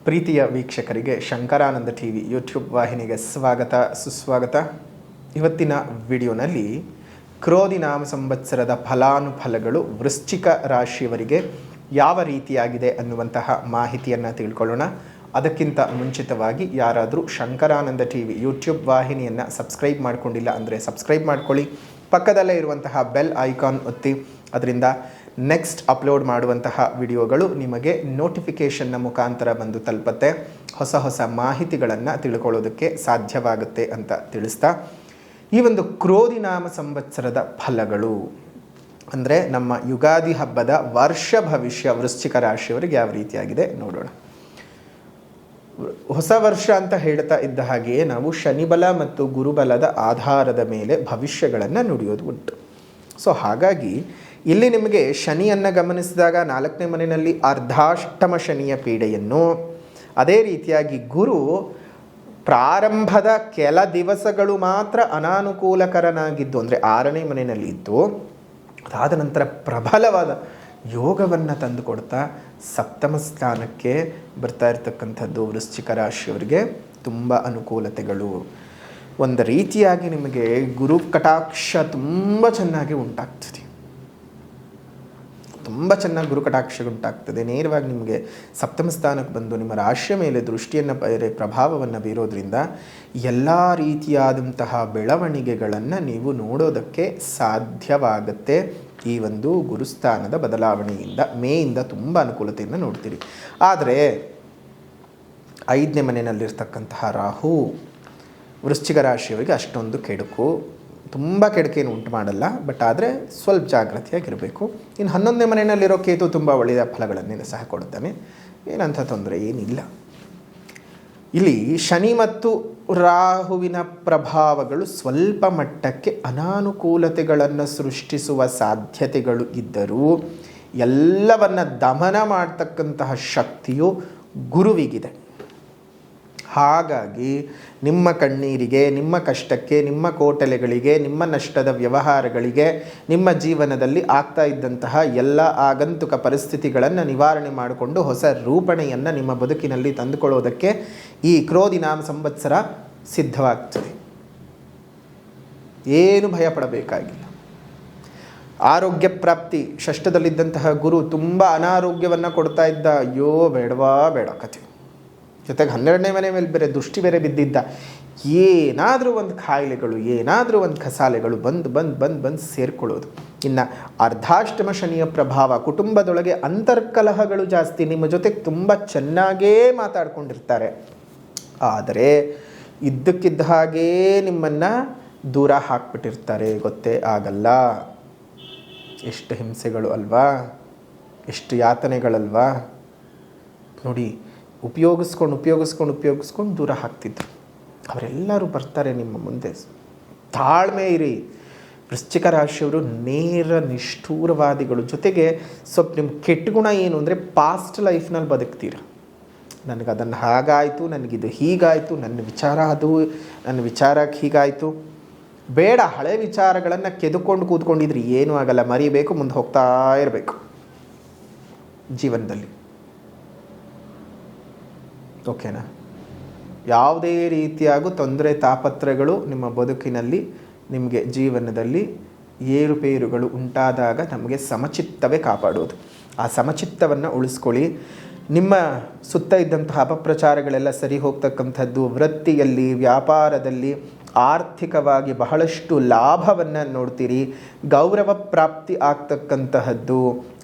ಪ್ರೀತಿಯ ವೀಕ್ಷಕರಿಗೆ Shankaranand TV YouTube ವಾಹಿನಿಗೆ ಸ್ವಾಗತ ಸುಸ್ವಾಗತ. ಇವತ್ತಿನ ವಿಡಿಯೋನಲ್ಲಿ ಕ್ರೋಧಿ ನಾಮ ಸಂವತ್ಸರದ ಫಲಾನುಫಲಗಳು ವೃಶ್ಚಿಕ ರಾಶಿಯವರಿಗೆ ಯಾವ ರೀತಿಯಾಗಿದೆ ಅನ್ನುವಂತಹ ಮಾಹಿತಿಯನ್ನು ತಿಳ್ಕೊಳ್ಳೋಣ. ಅದಕ್ಕಿಂತ ಮುಂಚಿತವಾಗಿ ಯಾರಾದರೂ ಶಂಕರಾನಂದ ಟಿವಿ ಯೂಟ್ಯೂಬ್ ವಾಹಿನಿಯನ್ನು ಸಬ್ಸ್ಕ್ರೈಬ್ ಮಾಡಿಕೊಂಡಿಲ್ಲ ಅಂದರೆ ಸಬ್ಸ್ಕ್ರೈಬ್ ಮಾಡ್ಕೊಳ್ಳಿ. ಪಕ್ಕದಲ್ಲೇ ಇರುವಂತಹ ಬೆಲ್ ಐಕಾನ್ ಒತ್ತಿ. ಅದರಿಂದ ನೆಕ್ಸ್ಟ್ ಅಪ್ಲೋಡ್ ಮಾಡುವಂತಹ ವಿಡಿಯೋಗಳು ನಿಮಗೆ ನೋಟಿಫಿಕೇಷನ್ನ ಮುಖಾಂತರ ಬಂದು ತಲುಪತ್ತೆ. ಹೊಸ ಹೊಸ ಮಾಹಿತಿಗಳನ್ನು ತಿಳ್ಕೊಳ್ಳೋದಕ್ಕೆ ಸಾಧ್ಯವಾಗುತ್ತೆ ಅಂತ ತಿಳಿಸ್ತಾ, ಈ ಒಂದು ಕ್ರೋಧಿ ನಾಮ ಸಂವತ್ಸರದ ಫಲಗಳು ಅಂದರೆ ನಮ್ಮ ಯುಗಾದಿ ಹಬ್ಬದ ವರ್ಷ ಭವಿಷ್ಯ ವೃಶ್ಚಿಕ ರಾಶಿಯವರಿಗೆ ಯಾವ ರೀತಿಯಾಗಿದೆ ನೋಡೋಣ. ಹೊಸ ವರ್ಷ ಅಂತ ಹೇಳ್ತಾ ಇದ್ದ ಹಾಗೆಯೇ ನಾವು ಶನಿಬಲ ಮತ್ತು ಗುರುಬಲದ ಆಧಾರದ ಮೇಲೆ ಭವಿಷ್ಯಗಳನ್ನು ನುಡಿಯೋದು ಉಂಟು. ಸೊ ಹಾಗಾಗಿ ಇಲ್ಲಿ ನಿಮಗೆ ಶನಿಯನ್ನು ಗಮನಿಸಿದಾಗ 4ನೇ ಮನೆಯಲ್ಲಿ ಅರ್ಧಾಷ್ಟಮ ಶನಿಯ ಪೀಡೆಯನ್ನು, ಅದೇ ರೀತಿಯಾಗಿ ಗುರು ಪ್ರಾರಂಭದ ಕೆಲ ದಿವಸಗಳು ಮಾತ್ರ ಅನಾನುಕೂಲಕರನಾಗಿದ್ದು ಅಂದರೆ 6ನೇ ಮನೆಯಲ್ಲಿ ಇದ್ದು, ಅದಾದ ನಂತರ ಪ್ರಬಲವಾದ ಯೋಗವನ್ನು ತಂದುಕೊಡ್ತಾ 7ಮ ಸ್ಥಾನಕ್ಕೆ ಬರ್ತಾ ಇರತಕ್ಕಂಥದ್ದು ವೃಶ್ಚಿಕ ರಾಶಿಯವರಿಗೆ ತುಂಬ ಅನುಕೂಲತೆಗಳು. ಒಂದು ರೀತಿಯಾಗಿ ನಿಮಗೆ ಗುರು ಕಟಾಕ್ಷ ತುಂಬ ಚೆನ್ನಾಗಿ ಉಂಟಾಗ್ತದೆ. ತುಂಬ ಚೆನ್ನಾಗಿ ಗುರು ಕಟಾಕ್ಷ ಉಂಟಾಗ್ತದೆ. ನೇರವಾಗಿ ನಿಮಗೆ 7ಮ ಸ್ಥಾನಕ್ಕೆ ಬಂದು ನಿಮ್ಮ ರಾಶಿಯ ಮೇಲೆ ದೃಷ್ಟಿಯನ್ನು ಪ್ರಭಾವವನ್ನು ಬೀರೋದ್ರಿಂದ ಎಲ್ಲ ರೀತಿಯಾದಂತಹ ಬೆಳವಣಿಗೆಗಳನ್ನು ನೀವು ನೋಡೋದಕ್ಕೆ ಸಾಧ್ಯವಾಗುತ್ತೆ. ಈ ಒಂದು ಗುರುಸ್ಥಾನದ ಬದಲಾವಣೆಯಿಂದ ಮೇಯಿಂದ ತುಂಬ ಅನುಕೂಲತೆಯನ್ನು ನೋಡ್ತೀರಿ. ಆದರೆ 5ನೇ ಮನೆಯಲ್ಲಿರ್ತಕ್ಕಂತಹ ರಾಹು ವೃಶ್ಚಿಕ ರಾಶಿಯವರಿಗೆ ಅಷ್ಟೊಂದು ಕೆಡುಕು, ತುಂಬ ಕೆಡುಕೇನು ಉಂಟು ಮಾಡಲ್ಲ. ಬಟ್ ಆದರೆ ಸ್ವಲ್ಪ ಜಾಗ್ರತೆಯಾಗಿರಬೇಕು. ಇನ್ನು 11ನೇ ಮನೆಯಲ್ಲಿರೋ ಕೇತು ತುಂಬ ಒಳ್ಳೆಯ ಫಲಗಳನ್ನೇ ಸಹ ಕೊಡ್ತಾನೆ. ಏನಂಥ ತೊಂದರೆ ಏನಿಲ್ಲ. ಇಲ್ಲಿ ಶನಿ ಮತ್ತು ರಾಹುವಿನ ಪ್ರಭಾವಗಳು ಸ್ವಲ್ಪ ಮಟ್ಟಕ್ಕೆ ಅನಾನುಕೂಲತೆಗಳನ್ನು ಸೃಷ್ಟಿಸುವ ಸಾಧ್ಯತೆಗಳು ಇದ್ದರೂ ಎಲ್ಲವನ್ನು ದಮನ ಮಾಡ್ತಕ್ಕಂತಹ ಶಕ್ತಿಯು ಗುರುವಿಗಿದೆ. ಹಾಗಾಗಿ ನಿಮ್ಮ ಕಣ್ಣೀರಿಗೆ, ನಿಮ್ಮ ಕಷ್ಟಕ್ಕೆ, ನಿಮ್ಮ ಕೋಟಲೆಗಳಿಗೆ, ನಿಮ್ಮ ನಷ್ಟದ ವ್ಯವಹಾರಗಳಿಗೆ, ನಿಮ್ಮ ಜೀವನದಲ್ಲಿ ಆಗ್ತಾ ಇದ್ದಂತಹ ಎಲ್ಲ ಆಗಂತುಕ ಪರಿಸ್ಥಿತಿಗಳನ್ನು ನಿವಾರಣೆ ಮಾಡಿಕೊಂಡು ಹೊಸ ರೂಪಣೆಯನ್ನು ನಿಮ್ಮ ಬದುಕಿನಲ್ಲಿ ತಂದುಕೊಳ್ಳೋದಕ್ಕೆ ಈ ಕ್ರೋಧಿ ನಾಮ ಸಂವತ್ಸರ ಸಿದ್ಧವಾಗ್ತದೆ. ಏನು ಭಯ ಪಡಬೇಕಾಗಿಲ್ಲ. ಆರೋಗ್ಯ ಪ್ರಾಪ್ತಿ, ಷಷ್ಠದಲ್ಲಿದ್ದಂತಹ ಗುರು ತುಂಬ ಅನಾರೋಗ್ಯವನ್ನು ಕೊಡ್ತಾ ಇದ್ದ. ಅಯ್ಯೋ ಬೇಡವಾ ಬೇಡ ಕಥೆ. ಜೊತೆಗೆ 12ನೇ ಮನೆ ಮೇಲೆ ಬೇರೆ ದೃಷ್ಟಿ ಬೇರೆ ಬಿದ್ದಿದ್ದ. ಏನಾದರೂ ಒಂದು ಕಾಯಿಲೆಗಳು, ಏನಾದರೂ ಒಂದು ಕಸಾಲೆಗಳು ಬಂದು ಸೇರಿಕೊಳ್ಳೋದು. ಇನ್ನು ಅರ್ಧಾಷ್ಟಮ ಶನಿಯ ಪ್ರಭಾವ, ಕುಟುಂಬದೊಳಗೆ ಅಂತರ್ಕಲಹಗಳು ಜಾಸ್ತಿ. ನಿಮ್ಮ ಜೊತೆಗೆ ತುಂಬ ಚೆನ್ನಾಗೇ ಮಾತಾಡ್ಕೊಂಡಿರ್ತಾರೆ, ಆದರೆ ಇದ್ದಕ್ಕಿದ್ದ ಹಾಗೇ ನಿಮ್ಮನ್ನು ದೂರ ಹಾಕ್ಬಿಟ್ಟಿರ್ತಾರೆ, ಗೊತ್ತೇ ಆಗಲ್ಲ. ಎಷ್ಟು ಹಿಂಸೆಗಳು ಅಲ್ವಾ, ಎಷ್ಟು ಯಾತನೆಗಳಲ್ವಾ ನೋಡಿ. ಉಪಯೋಗಿಸ್ಕೊಂಡು ದೂರ ಹಾಕ್ತಿದ್ರು. ಅವರೆಲ್ಲರೂ ಬರ್ತಾರೆ ನಿಮ್ಮ ಮುಂದೆ. ತಾಳ್ಮೆ ಇರಿ. ವೃಶ್ಚಿಕ ರಾಶಿಯವರು ನೇರ ನಿಷ್ಠೂರವಾದಿಗಳು. ಜೊತೆಗೆ ಸ್ವಲ್ಪ ನಿಮ್ಮ ಕೆಟ್ಟ ಗುಣ ಏನು ಅಂದರೆ ಪಾಸ್ಟ್ ಲೈಫ್ನಲ್ಲಿ ಬದುಕ್ತೀರ. ನನಗದನ್ನು ಹಾಗಾಯಿತು, ನನಗಿದು ಹೀಗಾಯಿತು, ನನ್ನ ವಿಚಾರ ಅದು, ನನ್ನ ವಿಚಾರಕ್ಕೆ ಹೀಗಾಯಿತು. ಬೇಡ, ಹಳೆ ವಿಚಾರಗಳನ್ನು ಕೆದುಕೊಂಡು ಕೂತ್ಕೊಂಡಿದ್ರಿ ಏನೂ ಆಗಲ್ಲ. ಮರಿಬೇಕು, ಮುಂದೆ ಹೋಗ್ತಾ ಇರಬೇಕು ಜೀವನದಲ್ಲಿ. ಓಕೆನಾ? ಯಾವುದೇ ರೀತಿಯಾಗೂ ತೊಂದರೆ ತಾಪತ್ರಗಳು ನಿಮ್ಮ ಬದುಕಿನಲ್ಲಿ, ನಿಮಗೆ ಜೀವನದಲ್ಲಿ ಏರುಪೇರುಗಳು ಉಂಟಾದಾಗ ನಮಗೆ ಸಮಚಿತ್ತವೇ ಕಾಪಾಡೋದು. ಆ ಸಮಚಿತ್ತವನ್ನು ಉಳಿಸ್ಕೊಳ್ಳಿ. ನಿಮ್ಮ ಸುತ್ತ ಇದ್ದಂತಹ ಅಪಪ್ರಚಾರಗಳೆಲ್ಲ ಸರಿ ಹೋಗ್ತಕ್ಕಂಥದ್ದು. ವೃತ್ತಿಯಲ್ಲಿ, ವ್ಯಾಪಾರದಲ್ಲಿ, ಆರ್ಥಿಕವಾಗಿ ಬಹಳಷ್ಟು ಲಾಭವನ್ನು ನೋಡ್ತೀರಿ. ಗೌರವ ಪ್ರಾಪ್ತಿ ಆಗ್ತಕ್ಕಂತಹದ್ದು.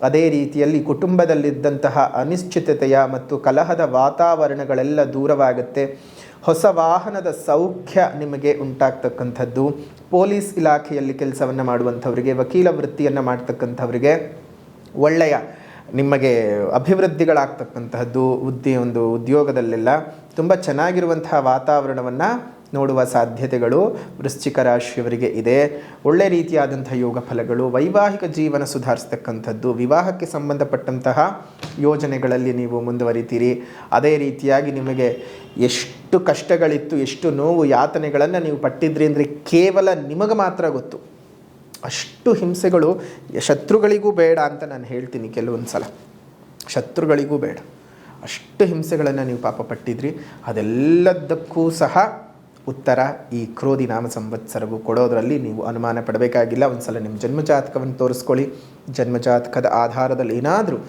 ಅದೇ ರೀತಿಯಲ್ಲಿ ಕುಟುಂಬದಲ್ಲಿದ್ದಂತಹ ಅನಿಶ್ಚಿತತೆಯ ಮತ್ತು ಕಲಹದ ವಾತಾವರಣಗಳೆಲ್ಲ ದೂರವಾಗುತ್ತೆ. ಹೊಸ ವಾಹನದ ಸೌಖ್ಯ ನಿಮಗೆ ಉಂಟಾಗ್ತಕ್ಕಂಥದ್ದು. ಪೊಲೀಸ್ ಇಲಾಖೆಯಲ್ಲಿ ಕೆಲಸವನ್ನು ಮಾಡುವಂಥವರಿಗೆ, ವಕೀಲ ವೃತ್ತಿಯನ್ನು ಮಾಡ್ತಕ್ಕಂಥವರಿಗೆ ಒಳ್ಳೆಯ ನಿಮಗೆ ಅಭಿವೃದ್ಧಿಗಳಾಗ್ತಕ್ಕಂತಹದ್ದು. ಉದ್ಯೋಗದಲ್ಲೆಲ್ಲ ತುಂಬ ಚೆನ್ನಾಗಿರುವಂತಹ ವಾತಾವರಣವನ್ನು ನೋಡುವ ಸಾಧ್ಯತೆಗಳು ವೃಶ್ಚಿಕ ರಾಶಿಯವರಿಗೆ ಇದೆ. ಒಳ್ಳೆ ರೀತಿಯಾದಂಥ ಯೋಗ ಫಲಗಳು. ವೈವಾಹಿಕ ಜೀವನ ಸುಧಾರಿಸ್ತಕ್ಕಂಥದ್ದು. ವಿವಾಹಕ್ಕೆ ಸಂಬಂಧಪಟ್ಟಂತಹ ಯೋಜನೆಗಳಲ್ಲಿ ನೀವು ಮುಂದುವರಿತೀರಿ. ಅದೇ ರೀತಿಯಾಗಿ ನಿಮಗೆ ಎಷ್ಟು ಕಷ್ಟಗಳಿತ್ತು, ಎಷ್ಟು ನೋವು ಯಾತನೆಗಳನ್ನು ನೀವು ಪಟ್ಟಿದ್ರಿ ಅಂದರೆ ಕೇವಲ ನಿಮಗೆ ಮಾತ್ರ ಗೊತ್ತು. ಅಷ್ಟು ಹಿಂಸೆಗಳು ಶತ್ರುಗಳಿಗೂ ಬೇಡ ಅಂತ ನಾನು ಹೇಳ್ತೀನಿ. ಕೆಲವೊಂದು ಸಲ ಶತ್ರುಗಳಿಗೂ ಬೇಡ. ಅಷ್ಟು ಹಿಂಸೆಗಳನ್ನು ನೀವು ಪಾಪ ಪಟ್ಟಿದ್ರಿ. ಅದೆಲ್ಲದಕ್ಕೂ ಸಹ ಉತ್ತರ ಈ ಕ್ರೋಧಿ ನಾಮ ಸಂವತ್ಸರವು ಕೊಡೋದರಲ್ಲಿ ನೀವು ಅನುಮಾನ ಪಡಬೇಕಾಗಿಲ್ಲ. ಒಂದು ಸಲ ನಿಮ್ಮ ಜನ್ಮಜಾತಕವನ್ನು ತೋರಿಸ್ಕೊಳ್ಳಿ. ಜನ್ಮಜಾತಕದ ಆಧಾರದಲ್ಲಿ ಏನಾದರೂ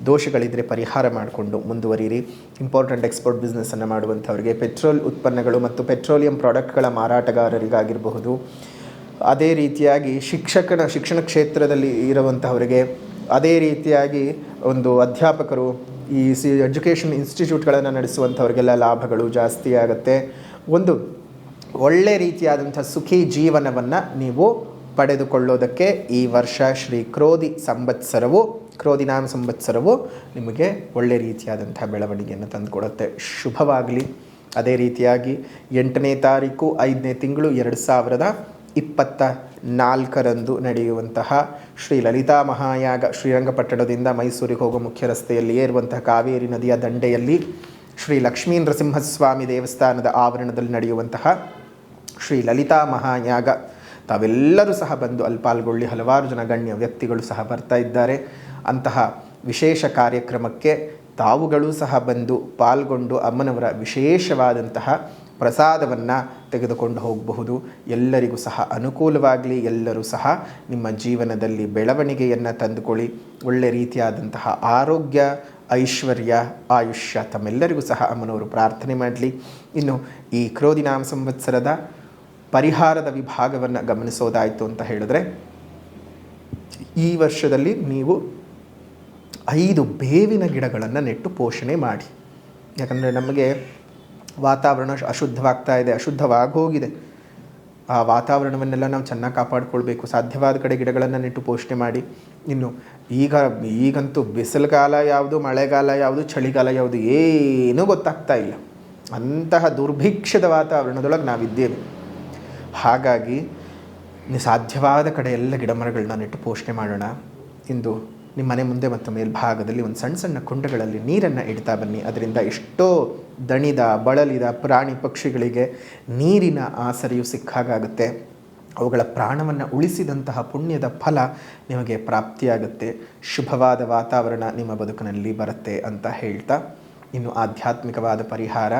ದೋಷಗಳಿದ್ದರೆ ಪರಿಹಾರ ಮಾಡಿಕೊಂಡು ಮುಂದುವರಿಯಿರಿ. ಇಂಪೋರ್ಟ್ ಎಕ್ಸ್ಪೋರ್ಟ್ ಬಿಸ್ನೆಸ್ಸನ್ನು ಮಾಡುವಂಥವ್ರಿಗೆ, ಪೆಟ್ರೋಲ್ ಉತ್ಪನ್ನಗಳು ಮತ್ತು ಪೆಟ್ರೋಲಿಯಂ ಪ್ರಾಡಕ್ಟ್ಗಳ ಮಾರಾಟಗಾರರಿಗಾಗಿರಬಹುದು, ಅದೇ ರೀತಿಯಾಗಿ ಶಿಕ್ಷಣ ಕ್ಷೇತ್ರದಲ್ಲಿ ಇರುವಂಥವರಿಗೆ, ಅದೇ ರೀತಿಯಾಗಿ ಒಂದು ಅಧ್ಯಾಪಕರು, ಈ ಎಜುಕೇಷನ್ ಇನ್ಸ್ಟಿಟ್ಯೂಟ್ಗಳನ್ನು ನಡೆಸುವಂಥವ್ರಿಗೆಲ್ಲ ಲಾಭಗಳು ಜಾಸ್ತಿ ಆಗುತ್ತೆ. ಒಂದು ಒಳ್ಳೆ ರೀತಿಯಾದಂಥ ಸುಖಿ ಜೀವನವನ್ನು ನೀವು ಪಡೆದುಕೊಳ್ಳೋದಕ್ಕೆ ಈ ವರ್ಷ ಶ್ರೀ ಕ್ರೋಧಿನಾಮ ಸಂವತ್ಸರವು ನಿಮಗೆ ಒಳ್ಳೆ ರೀತಿಯಾದಂಥ ಬೆಳವಣಿಗೆಯನ್ನು ತಂದುಕೊಡುತ್ತೆ. ಶುಭವಾಗಲಿ. ಅದೇ ರೀತಿಯಾಗಿ 8ನೇ ತಾರೀಕು 5ನೇ ತಿಂಗಳು 2024 ನಡೆಯುವಂತಹ ಶ್ರೀ ಲಲಿತಾ ಮಹಾಯಾಗ ಶ್ರೀರಂಗಪಟ್ಟಣದಿಂದ ಮೈಸೂರಿಗೆ ಹೋಗೋ ಮುಖ್ಯ ರಸ್ತೆಯಲ್ಲಿಯೇ ಇರುವಂತಹ ಕಾವೇರಿ ನದಿಯ ದಂಡೆಯಲ್ಲಿ ಶ್ರೀ ಲಕ್ಷ್ಮೀ ನರಸಿಂಹಸ್ವಾಮಿ ದೇವಸ್ಥಾನದ ಆವರಣದಲ್ಲಿ ನಡೆಯುವಂತಹ ಶ್ರೀ ಲಲಿತಾ ಮಹಾಯಾಗ, ತಾವೆಲ್ಲರೂ ಸಹ ಬಂದು ಅಲ್ಲಿ ಪಾಲ್ಗೊಳ್ಳಿ. ಹಲವಾರು ಜನ ಗಣ್ಯ ವ್ಯಕ್ತಿಗಳು ಸಹ ಬರ್ತಾ ಇದ್ದಾರೆ. ಅಂತಹ ವಿಶೇಷ ಕಾರ್ಯಕ್ರಮಕ್ಕೆ ತಾವುಗಳು ಸಹ ಬಂದು ಪಾಲ್ಗೊಂಡು ಅಮ್ಮನವರ ವಿಶೇಷವಾದಂತಹ ಪ್ರಸಾದವನ್ನು ತೆಗೆದುಕೊಂಡು ಹೋಗಬಹುದು. ಎಲ್ಲರಿಗೂ ಸಹ ಅನುಕೂಲವಾಗಲಿ. ಎಲ್ಲರೂ ಸಹ ನಿಮ್ಮ ಜೀವನದಲ್ಲಿ ಬೆಳವಣಿಗೆಯನ್ನು ತಂದುಕೊಳ್ಳಿ. ಒಳ್ಳೆ ರೀತಿಯಾದಂತಹ ಆರೋಗ್ಯ, ಐಶ್ವರ್ಯ, ಆಯುಷ್ಯ ತಮ್ಮೆಲ್ಲರಿಗೂ ಸಹ ಅಮ್ಮನವರು ಪ್ರಾರ್ಥನೆ ಮಾಡಲಿ. ಇನ್ನು ಈ ಕ್ರೋಧಿನಾಮ ಸಂವತ್ಸರದ ಪರಿಹಾರದ ವಿಭಾಗವನ್ನು ಗಮನಿಸೋದಾಯಿತು ಅಂತ ಹೇಳಿದ್ರೆ, ಈ ವರ್ಷದಲ್ಲಿ ನೀವು 5 ಬೇವಿನ ಗಿಡಗಳನ್ನು ನೆಟ್ಟು ಪೋಷಣೆ ಮಾಡಿ. ಯಾಕಂದರೆ ನಮಗೆ ವಾತಾವರಣ ಅಶುದ್ಧವಾಗ್ತಾ ಇದೆ, ಅಶುದ್ಧವಾಗಿ ಆ ವಾತಾವರಣವನ್ನೆಲ್ಲ ನಾವು ಚೆನ್ನಾಗಿ ಕಾಪಾಡಿಕೊಳ್ಬೇಕು. ಸಾಧ್ಯವಾದ ಕಡೆ ಗಿಡಗಳನ್ನು ನೆಟ್ಟು ಪೋಷಣೆ ಮಾಡಿ. ಇನ್ನು ಈಗಂತೂ ಬಿಸಿಲುಗಾಲ ಯಾವುದು, ಮಳೆಗಾಲ ಯಾವುದು, ಚಳಿಗಾಲ ಯಾವುದು ಏನೂ ಗೊತ್ತಾಗ್ತಾ ಇಲ್ಲ. ಅಂತಹ ದುರ್ಭಿಕ್ಷದ ವಾತಾವರಣದೊಳಗೆ ನಾವಿದ್ದೇವೆ. ಹಾಗಾಗಿ ಸಾಧ್ಯವಾದ ಕಡೆ ಎಲ್ಲ ಗಿಡಮರಗಳನ್ನ ನೆಟ್ಟು ಪೋಷಣೆ ಮಾಡೋಣ. ಇಂದು ನಿಮ್ಮ ಮನೆ ಮುಂದೆ ಮತ್ತು ಮೇಲ್ಭಾಗದಲ್ಲಿ ಒಂದು ಸಣ್ಣ ಸಣ್ಣ ಕುಂಡಗಳಲ್ಲಿ ನೀರನ್ನು ಇಡ್ತಾ ಬನ್ನಿ. ಅದರಿಂದ ಎಷ್ಟೋ ದಣಿದ ಬಳಲಿದ ಪ್ರಾಣಿ ಪಕ್ಷಿಗಳಿಗೆ ನೀರಿನ ಆಸರೆಯು ಸಿಕ್ಕಾಗುತ್ತೆ. ಅವುಗಳ ಪ್ರಾಣವನ್ನು ಉಳಿಸಿದಂತಹ ಪುಣ್ಯದ ಫಲ ನಿಮಗೆ ಪ್ರಾಪ್ತಿಯಾಗುತ್ತೆ. ಶುಭವಾದ ವಾತಾವರಣ ನಿಮ್ಮ ಬದುಕಿನಲ್ಲಿ ಬರುತ್ತೆ ಅಂತ ಹೇಳ್ತಾ, ಇನ್ನು ಆಧ್ಯಾತ್ಮಿಕವಾದ ಪರಿಹಾರ,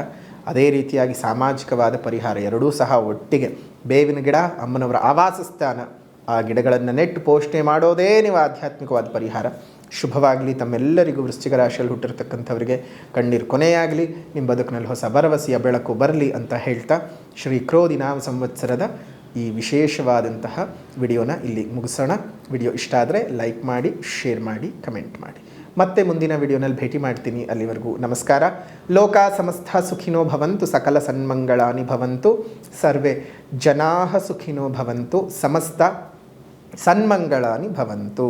ಅದೇ ರೀತಿಯಾಗಿ ಸಾಮಾಜಿಕವಾದ ಪರಿಹಾರ ಎರಡೂ ಸಹ ಒಟ್ಟಿಗೆ. ಬೇವಿನ ಗಿಡ ಅಮ್ಮನವರ ಆವಾಸ ಸ್ಥಾನ, ಆ ಗಿಡಗಳನ್ನು ನೆಟ್ಟು ಪೋಷಣೆ ಮಾಡೋದೇ ನೀವು ಆಧ್ಯಾತ್ಮಿಕವಾದ ಪರಿಹಾರ. ಶುಭವಾಗಲಿ. ತಮ್ಮೆಲ್ಲರಿಗೂ ವೃಶ್ಚಿಕ ರಾಶಿಯಲ್ಲಿ ಹುಟ್ಟಿರ್ತಕ್ಕಂಥವರಿಗೆ ಕಣ್ಣೀರು ಕೊನೆಯಾಗಲಿ. ನಿಮ್ಮ ಬದುಕಿನಲ್ಲಿ ಹೊಸ ಭರವಸೆಯ ಬೆಳಕು ಬರಲಿ ಅಂತ ಹೇಳ್ತಾ, ಶ್ರೀ ಕ್ರೋಧಿನಾಮ ಸಂವತ್ಸರದ ಈ ವಿಶೇಷವಾದಂತಹ ವಿಡಿಯೋನ ಇಲ್ಲಿ ಮುಗಿಸೋಣ. ವಿಡಿಯೋ ಇಷ್ಟ ಆದರೆ ಲೈಕ್ ಮಾಡಿ, ಶೇರ್ ಮಾಡಿ, ಕಮೆಂಟ್ ಮಾಡಿ. ಮತ್ತೆ ಮುಂದಿನ ವಿಡಿಯೋನಲ್ಲಿ ಭೇಟಿ ಮಾಡ್ತೀನಿ. ಅಲ್ಲಿವರೆಗೂ ನಮಸ್ಕಾರ. ಲೋಕ ಸಮಸ್ತ ಸುಖಿನೋ ಭವಂತು, ಸಕಲ ಸನ್ಮಂಗಳಾನಿ ಭವಂತು, ಸರ್ವೇ ಜನಾಃ ಸುಖಿನೋ ಭವಂತು, ಸಮಸ್ತ ಸನ್ಮಂಗಳಾನಿ ಭವಂತು.